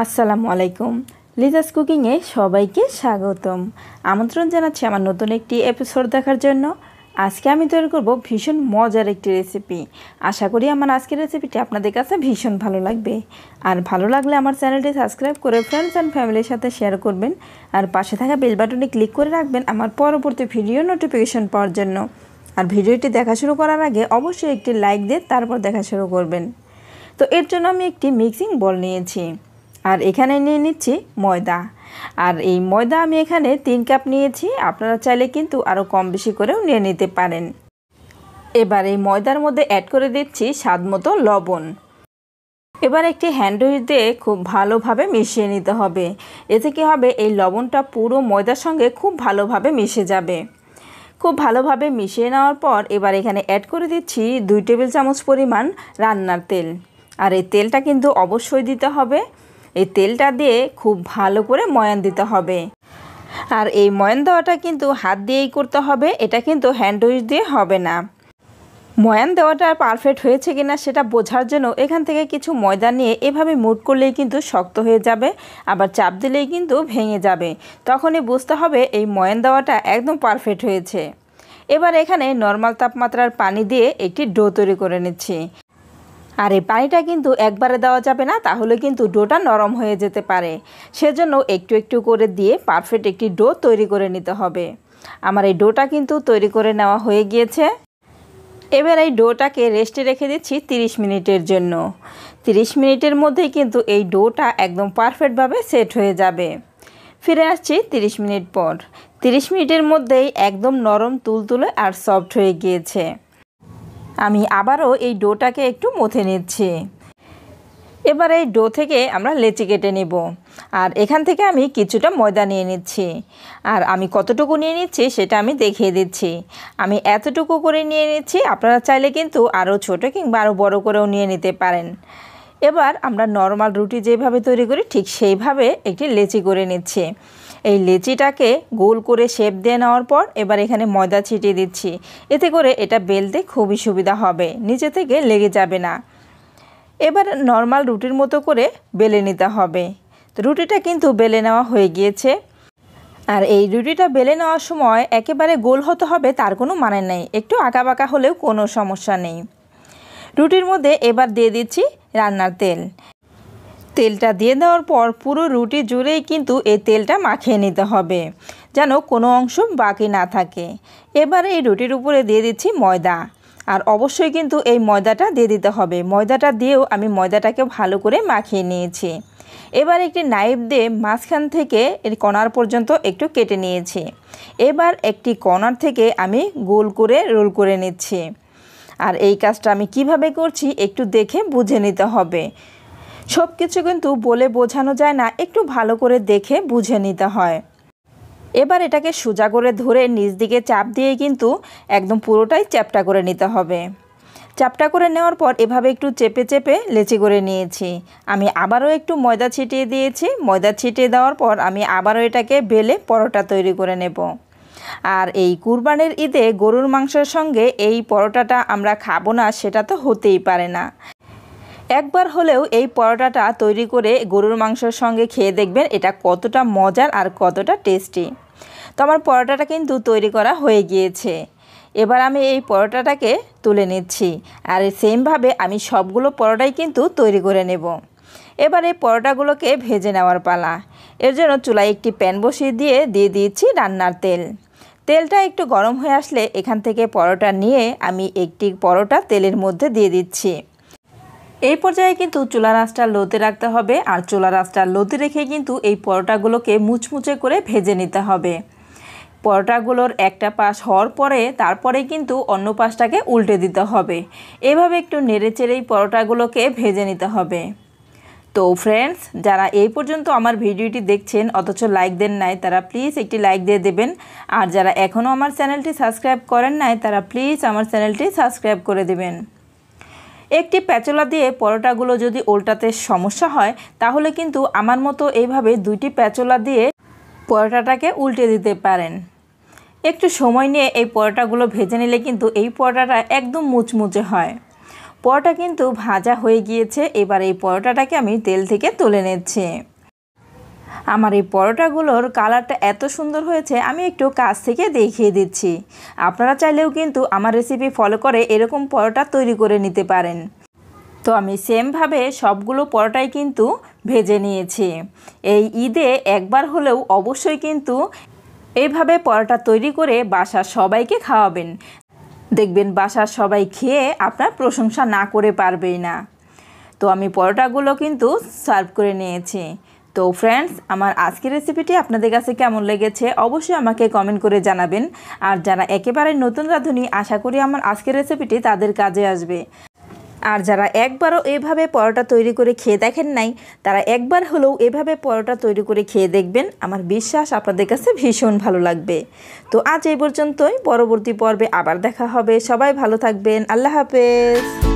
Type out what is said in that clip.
আসসালামু আলাইকুম। লিজাস কুকিংয়ে সবাইকে স্বাগতম। আমন্ত্রণ জানাচ্ছি আমার নতুন একটি এপিসোড দেখার জন্য। আজকে আমি তৈরি করব ভীষণ মজার একটি রেসিপি। আশা করি আমার আজকের রেসিপিটি আপনাদের কাছে ভীষণ ভালো লাগবে। আর ভালো লাগলে আমার চ্যানেলটি সাবস্ক্রাইব করে ফ্রেন্ডস অ্যান্ড ফ্যামিলির সাথে শেয়ার করবেন। আর পাশে থাকা বেল বাটনে ক্লিক করে রাখবেন আমার পরবর্তী ভিডিও নোটিফিকেশন পাওয়ার জন্য। আর ভিডিওটি দেখা শুরু করার আগে অবশ্যই একটি লাইক দিয়ে তারপর দেখা শুরু করবেন। তো এর জন্য আমি একটি মিক্সিং বোল নিয়েছি। আর এখানে নিয়ে নিচ্ছি ময়দা। আর এই ময়দা আমি এখানে 3 কাপ নিয়েছি। আপনারা চাইলে কিন্তু আরও কম বেশি করেও নিয়ে নিতে পারেন। এবার এই ময়দার মধ্যে অ্যাড করে দিচ্ছি স্বাদমতো লবণ। এবার একটি হ্যান্ড উইচ দিয়ে খুব ভালোভাবে মিশিয়ে নিতে হবে। এতে কী হবে, এই লবণটা পুরো ময়দার সঙ্গে খুব ভালোভাবে মিশে যাবে। খুব ভালোভাবে মিশিয়ে নেওয়ার পর এবার এখানে অ্যাড করে দিচ্ছি 2 টেবিল চামচ পরিমাণ রান্নার তেল। আর এই তেলটা কিন্তু অবশ্যই দিতে হবে। এই তেলটা দিয়ে খুব ভালো করে ময়ান দিতে হবে। আর এই ময়ান দেওয়াটা কিন্তু হাত দিয়েই করতে হবে, এটা কিন্তু হ্যান্ড উইচ দিয়ে হবে না। ময়ান দেওয়াটা পারফেক্ট হয়েছে কিনা সেটা বোঝার জন্য এখান থেকে কিছু ময়দা নিয়ে এভাবে মুট করলেই কিন্তু শক্ত হয়ে যাবে, আবার চাপ দিলেই কিন্তু ভেঙে যাবে। তখনই বুঝতে হবে এই ময়ান দেওয়াটা একদম পারফেক্ট হয়েছে। এবার এখানে নর্মাল তাপমাত্রার পানি দিয়ে একটি ডো তৈরি করে নিচ্ছি। আর এই পানিটা কিন্তু একবারে দেওয়া যাবে না, তাহলে কিন্তু ডোটা নরম হয়ে যেতে পারে। সেজন্য একটু একটু করে দিয়ে পারফেক্ট একটি ডো তৈরি করে নিতে হবে। আমার এই ডোটা কিন্তু তৈরি করে নেওয়া হয়ে গিয়েছে। এবার এই ডোটাকে রেস্টে রেখে দিচ্ছি 30 মিনিটের জন্য। 30 মিনিটের মধ্যেই কিন্তু এই ডোটা একদম পারফেক্টভাবে সেট হয়ে যাবে। ফিরে আসছি 30 মিনিট পর। 30 মিনিটের মধ্যেই একদম নরম তুলতুলে আর সফট হয়ে গিয়েছে। আমি আবারও এই ডোটাকে একটু মথে নিচ্ছি। এবার এই ডো থেকে আমরা লেচি কেটে নেব। আর এখান থেকে আমি কিছুটা ময়দা নিয়ে নিচ্ছি। আর আমি কতটুকু নিয়ে নিচ্ছি সেটা আমি দেখিয়ে দিচ্ছি। আমি এতটুকু করে নিয়ে নিচ্ছি, আপনারা চাইলে কিন্তু আরও ছোটো কিংবা আরও বড় করেও নিয়ে নিতে পারেন। এবার আমরা নর্মাল রুটি যেভাবে তৈরি করি ঠিক সেইভাবে একটি লেচি করে নিচ্ছি। এই লেচিটাকে গোল করে শেপ দিয়ে নেওয়ার পর এবার এখানে ময়দা ছিটিয়ে দিচ্ছি। এতে করে এটা বেলতে খুবই সুবিধা হবে, নিচে থেকে লেগে যাবে না। এবার নর্মাল রুটির মতো করে বেলে নিতে হবে। তো রুটিটা কিন্তু বেলে নেওয়া হয়ে গিয়েছে। আর এই রুটিটা বেলে নেওয়ার সময় একেবারে গোল হতে হবে তার কোনো মানে নেই, একটু আঁকাবাঁকা হলেও কোনো সমস্যা নেই। রুটির মধ্যে এবার দিয়ে দিচ্ছি রান্নার তেল। তেলটা দিয়ে দেওয়ার পর পুরো রুটি জুড়েই কিন্তু এই তেলটা মাখিয়ে নিতে হবে, যেন কোনো অংশ বাকি না থাকে। এবার এই রুটির উপরে দিয়ে দিচ্ছি ময়দা। আর অবশ্যই কিন্তু এই ময়দাটা দিয়ে দিতে হবে। ময়দাটা দিয়েও আমি ময়দাটাকে ভালো করে মাখিয়ে নিয়েছি। এবার একটি নাইফ দিয়ে মাঝখান থেকে এর কর্নার পর্যন্ত একটু কেটে নিয়েছি। এবার একটি কর্নার থেকে আমি গোল করে রোল করে নিচ্ছি। আর এই কাজটা আমি কিভাবে করছি একটু দেখে বুঝে নিতে হবে। সব কিছু কিন্তু বলে বোঝানো যায় না, একটু ভালো করে দেখে বুঝে নিতে হয়। এবার এটাকে সোজা করে ধরে নিচ দিকে চাপ দিয়ে কিন্তু একদম পুরোটাই চ্যাপটা করে নিতে হবে। চ্যাপটা করে নেওয়ার পর এভাবে একটু চেপে চেপে লেচি করে নিয়েছি। আমি আবারও একটু ময়দা ছিটিয়ে দিয়েছি। ময়দা ছিটিয়ে দেওয়ার পর আমি আবারও এটাকে বেলে পরোটা তৈরি করে নেব। আর এই কুরবানির ঈদে গরুর মাংসের সঙ্গে এই পরোটাটা আমরা খাবো না সেটা তো হতেই পারে না। একবার হলেও এই পরোটাটা তৈরি করে গরুর মাংসের সঙ্গে খেয়ে দেখবেন এটা কতটা মজার আর কতটা টেস্টি। তো আমার পরোটাটা কিন্তু তৈরি করা হয়ে গিয়েছে। এবার আমি এই পরোটাটাকে তুলে নিচ্ছি। আর সেমভাবে আমি সবগুলো পরোটাই কিন্তু তৈরি করে নেব। এবার এই পরোটাগুলোকে ভেজে নেওয়ার পালা। এর জন্য চুলায় একটি প্যান বসিয়ে দিয়ে দিয়েছি রান্নার তেল। তেলটা একটু গরম হয়ে আসলে এখান থেকে পরোটা নিয়ে আমি একটি পরোটা তেলের মধ্যে দিয়ে দিচ্ছি। এই পর্যায়ে কিন্তু চুলার আঁচটা লোতে রাখতে হবে। আর চুলার আঁচটা লোতে রেখে কিন্তু এই পরোটাগুলোকে মুচমুচে করে ভেজে নিতে হবে। পরোটাগুলোর একটা পাশ হওয়ার পরে তারপরে কিন্তু অন্য পাশটাকে উল্টে দিতে হবে। এভাবে একটু নেড়েচেড়েই পরোটাগুলোকে ভেজে নিতে হবে। তো ফ্রেন্ডস, যারা এই পর্যন্ত আমার ভিডিওটি দেখছেন অথচ লাইক দেন নাই তারা প্লিজ একটি লাইক দিয়ে দেবেন। আর যারা এখনও আমার চ্যানেলটি সাবস্ক্রাইব করেন নাই তারা প্লিজ আমার চ্যানেলটি সাবস্ক্রাইব করে দেবেন। একটি প্যাচোলা দিয়ে পরোটাগুলো যদি উল্টাতে সমস্যা হয় তাহলে কিন্তু আমার মতো এইভাবে 2টি প্যাচোলা দিয়ে পরোটাটাকে উল্টে দিতে পারেন। একটু সময় নিয়ে এই পরোটাগুলো ভেজে নিলে কিন্তু এই পরোটাটা একদম মুচমুচে হয়। পরোটা কিন্তু ভাজা হয়ে গিয়েছে। এবার এই পরোটাটাকে আমি তেল থেকে তুলে নিচ্ছি। আমার এই পরোটাগুলোর কালারটা এত সুন্দর হয়েছে, আমি একটু কাছ থেকে দেখিয়ে দিচ্ছি। আপনারা চাইলেও কিন্তু আমার রেসিপি ফলো করে এরকম পরোটা তৈরি করে নিতে পারেন। তো আমি সেমভাবে সবগুলো পরোটাই কিন্তু ভেজে নিয়েছি। এই ঈদে একবার হলেও অবশ্যই কিন্তু এইভাবে পরোটা তৈরি করে বাসার সবাইকে খাওয়াবেন। দেখবেন বাসার সবাই খেয়ে আপনার প্রশংসা না করে পারবেই না। তো আমি পরোটাগুলো কিন্তু সার্ভ করে নিয়েছি। তো ফ্রেন্ডস, আমার আজকের রেসিপিটি আপনাদের কাছে কেমন লেগেছে অবশ্যই আমাকে কমেন্ট করে জানাবেন। আর যারা একেবারে নতুন রাঁধুনি, আশা করি আমার আজকের রেসিপিটি তাদের কাজে আসবে। আর যারা একবারও এভাবে পরোটা তৈরি করে খেয়ে দেখেন নাই, তারা একবার হলেও এভাবে পরোটা তৈরি করে খেয়ে দেখবেন। আমার বিশ্বাস আপনাদের কাছে ভীষণ ভালো লাগবে। তো আজ এই পর্যন্তই, পরবর্তী পর্বে আবার দেখা হবে। সবাই ভালো থাকবেন। আল্লাহ হাফেজ।